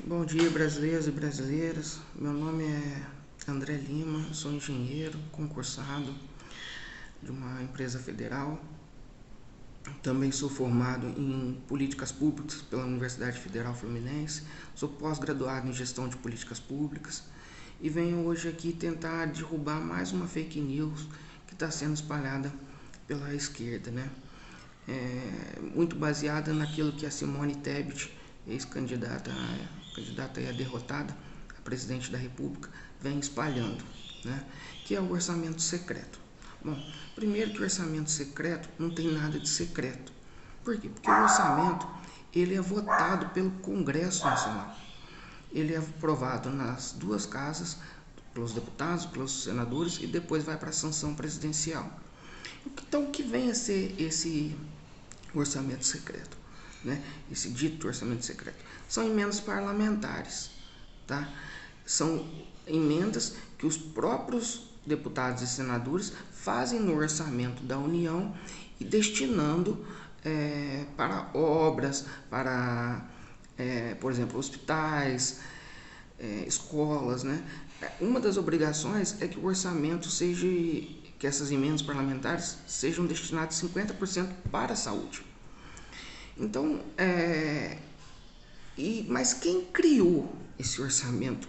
Bom dia, brasileiros e brasileiras. Meu nome é André Lima, sou engenheiro concursado de uma empresa federal. Também sou formado em políticas públicas pela Universidade Federal Fluminense. Sou pós-graduado em gestão de políticas públicas e venho hoje aqui tentar derrubar mais uma fake news que está sendo espalhada pela esquerda, né? Muito baseada naquilo que a Simone Tebet, ex-candidata candidata e derrotada a presidente da República, vem espalhando, né? Que é o orçamento secreto. Bom, primeiro que o orçamento secreto não tem nada de secreto. Por quê? Porque o orçamento ele é votado pelo Congresso Nacional. Ele é aprovado nas duas casas, pelos deputados, pelos senadores, e depois vai para a sanção presidencial. Então, o que vem a ser esse orçamento secreto, né? Esse dito orçamento secreto são emendas parlamentares, tá? São emendas que os próprios deputados e senadores fazem no orçamento da União e destinando para obras, para, por exemplo, hospitais, escolas, né? Uma das obrigações é que o orçamento seja, que essas emendas parlamentares sejam destinadas 50% para a saúde. Então, mas quem criou esse orçamento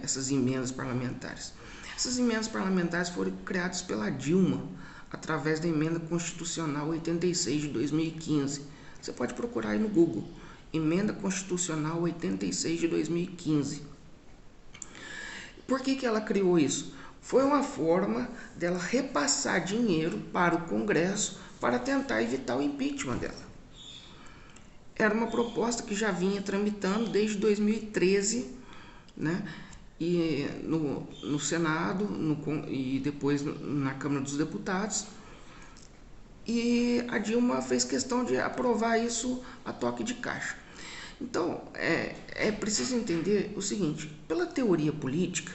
essas emendas parlamentares? Essas emendas parlamentares foram criadas pela Dilma através da emenda constitucional 86 de 2015. Você pode procurar aí no Google, emenda constitucional 86 de 2015. Por que ela criou isso? Foi uma forma dela repassar dinheiro para o Congresso para tentar evitar o impeachment dela. Era uma proposta que já vinha tramitando desde 2013, né? E no Senado e depois na Câmara dos Deputados. E a Dilma fez questão de aprovar isso a toque de caixa. Então, é preciso entender o seguinte: pela teoria política,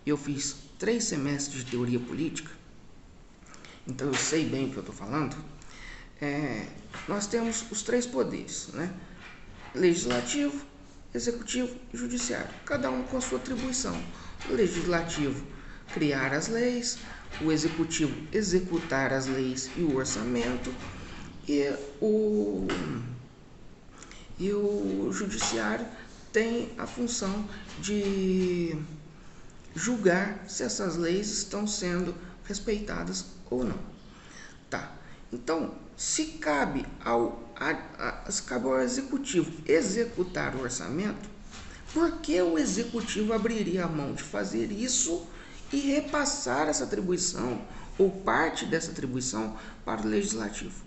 eu fiz 3 semestres de teoria política, então eu sei bem o que eu estou falando. Nós temos os 3 poderes, né? Legislativo, executivo e judiciário, cada um com a sua atribuição. O legislativo, criar as leis; o executivo, executar as leis e o orçamento; e o judiciário tem a função de julgar se essas leis estão sendo respeitadas ou não. Tá. Então, se cabe ao executivo executar o orçamento, por que o executivo abriria a mão de fazer isso e repassar essa atribuição ou parte dessa atribuição para o legislativo?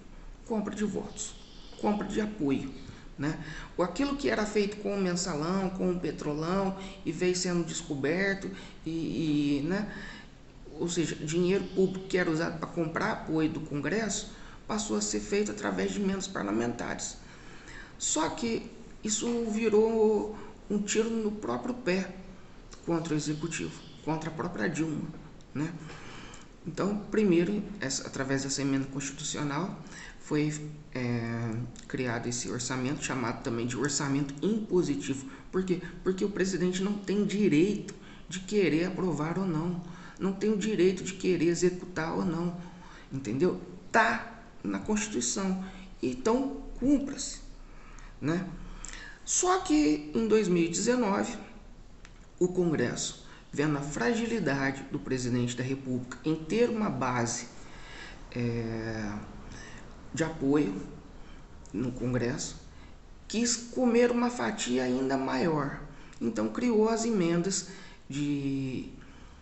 Compra de votos, compra de apoio, né? Ou aquilo que era feito com o mensalão, com o petrolão e veio sendo descoberto né? Ou seja, dinheiro público que era usado para comprar apoio do Congresso passou a ser feito através de emendas parlamentares. Só que isso virou um tiro no próprio pé contra o executivo, contra a própria Dilma, né? Então, primeiro, através dessa emenda constitucional, foi criado esse orçamento, chamado também de orçamento impositivo. Por quê? Porque o presidente não tem direito de querer aprovar ou não, não tem o direito de querer executar ou não, entendeu? Tá na Constituição, então cumpra-se, né? Só que em 2019, o Congresso, vendo a fragilidade do presidente da República em ter uma base de apoio no Congresso, quis comer uma fatia ainda maior. Então criou as emendas de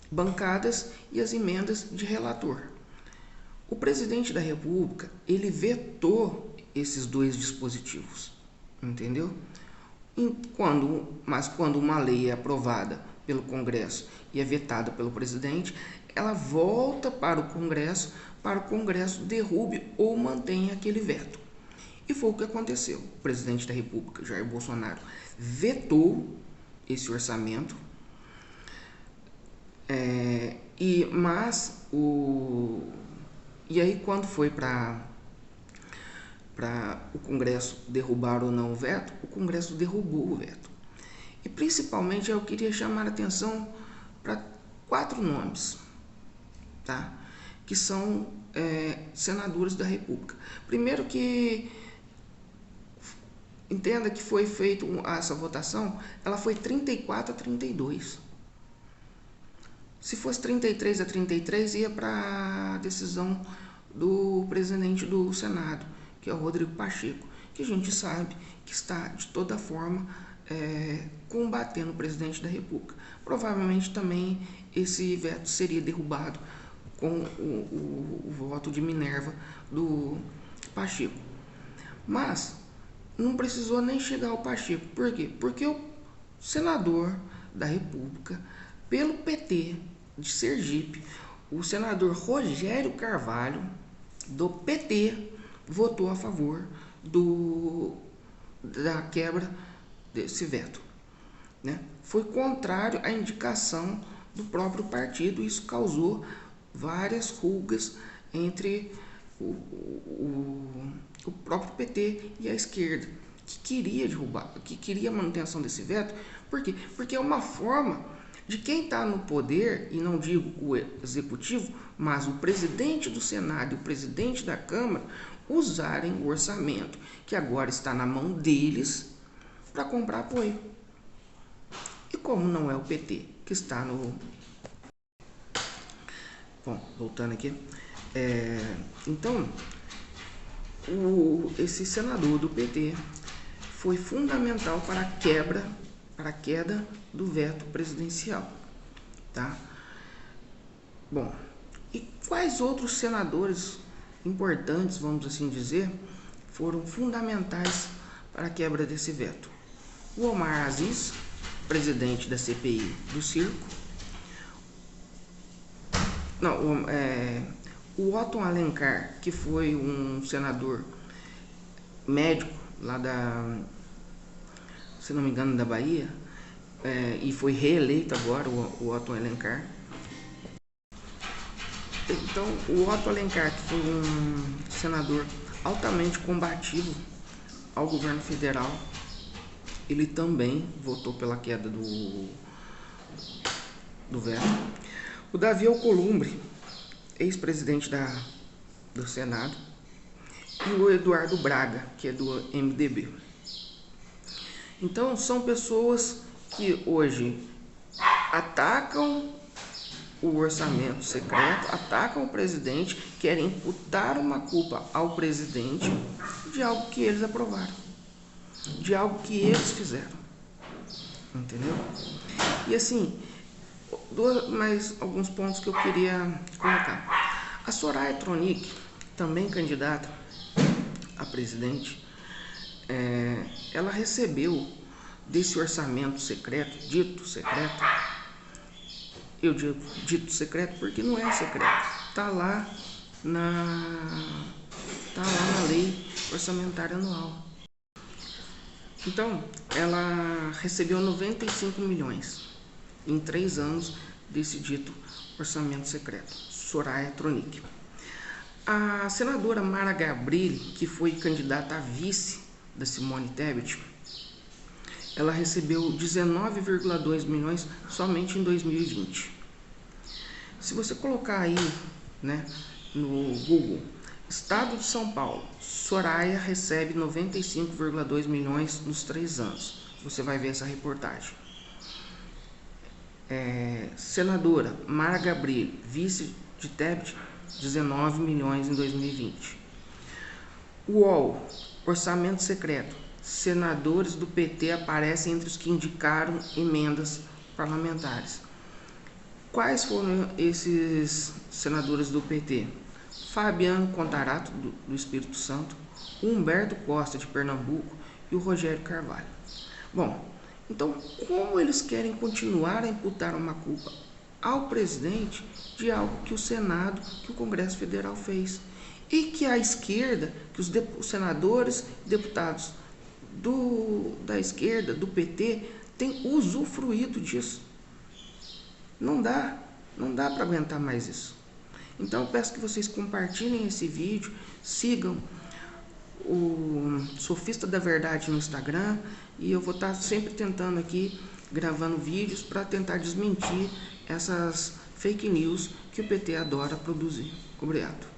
bancadas e as emendas de relator. O presidente da República, ele vetou esses 2 dispositivos, entendeu? Mas quando uma lei é aprovada pelo Congresso e é vetada pelo presidente, ela volta para o Congresso derrube ou mantenha aquele veto. E foi o que aconteceu. O presidente da República, Jair Bolsonaro, vetou esse orçamento, e aí quando foi para para o Congresso derrubar ou não o veto, o Congresso derrubou o veto. E principalmente eu queria chamar a atenção para 4 nomes, tá? Que são senadores da República. Primeiro que entenda que foi feita essa votação, ela foi 34 a 32. Se fosse 33 a 33, ia para a decisão do presidente do Senado, que é o Rodrigo Pacheco, que a gente sabe que está, de toda forma, combatendo o presidente da República. Provavelmente também esse veto seria derrubado com o voto de Minerva do Pacheco. Mas não precisou nem chegar ao Pacheco. Por quê? Porque o senador da República, pelo PT de Sergipe, o senador Rogério Carvalho, do PT, votou a favor da quebra desse veto, né? Foi contrário à indicação do próprio partido. Isso causou várias rugas entre o próprio PT e a esquerda, que queria derrubar, que queria a manutenção desse veto. Por quê? Porque é uma forma de quem está no poder, e não digo o executivo, mas o presidente do Senado e o presidente da Câmara, usarem o orçamento, que agora está na mão deles, para comprar apoio. E como não é o PT que está no... Bom, voltando aqui. Então, esse senador do PT foi fundamental para a queda do veto presidencial, tá? Bom, e quais outros senadores importantes, vamos assim dizer, foram fundamentais para a quebra desse veto? O Omar Aziz, presidente da CPI do circo. Não, o Otton Alencar, que foi um senador médico lá se não me engano, da Bahia, e foi reeleito agora, o Otton Alencar. Então, o Otton Alencar, que foi um senador altamente combativo ao governo federal, ele também votou pela queda do veto. O Davi Alcolumbre, ex-presidente do Senado, e o Eduardo Braga, que é do MDB. Então, são pessoas que hoje atacam o orçamento secreto, atacam o presidente, querem imputar uma culpa ao presidente de algo que eles aprovaram, de algo que eles fizeram, entendeu? E assim, mais alguns pontos que eu queria colocar. A Soraya Tronic, também candidata a presidente, ela recebeu desse orçamento secreto, dito secreto. Eu digo dito secreto porque não é secreto, está lá na lei orçamentária anual. Então, ela recebeu 95 milhões em 3 anos desse dito orçamento secreto. Soraya Tronic. A senadora Mara Gabrilli, que foi candidata a vice da Simone Tebet, ela recebeu 19,2 milhões somente em 2020. Se você colocar aí, né, no Google, Estado de São Paulo, Soraya recebe 95,2 milhões nos 3 anos. Você vai ver essa reportagem. Senadora Mara Gabrilli, vice de Tebet, 19 milhões em 2020. UOL, orçamento secreto. Senadores do PT aparecem entre os que indicaram emendas parlamentares. Quais foram esses senadores do PT? Fabiano Contarato, do Espírito Santo, Humberto Costa, de Pernambuco, e o Rogério Carvalho. Bom, então, como eles querem continuar a imputar uma culpa ao presidente de algo que o Senado, que o Congresso Federal fez, e que a esquerda, que os senadores e deputados da esquerda, do PT, têm usufruído disso? Não dá para aguentar mais isso. Então eu peço que vocês compartilhem esse vídeo, sigam o Sofista da Verdade no Instagram, e eu vou estar sempre tentando aqui, gravando vídeos para tentar desmentir essas fake news que o PT adora produzir. Obrigado.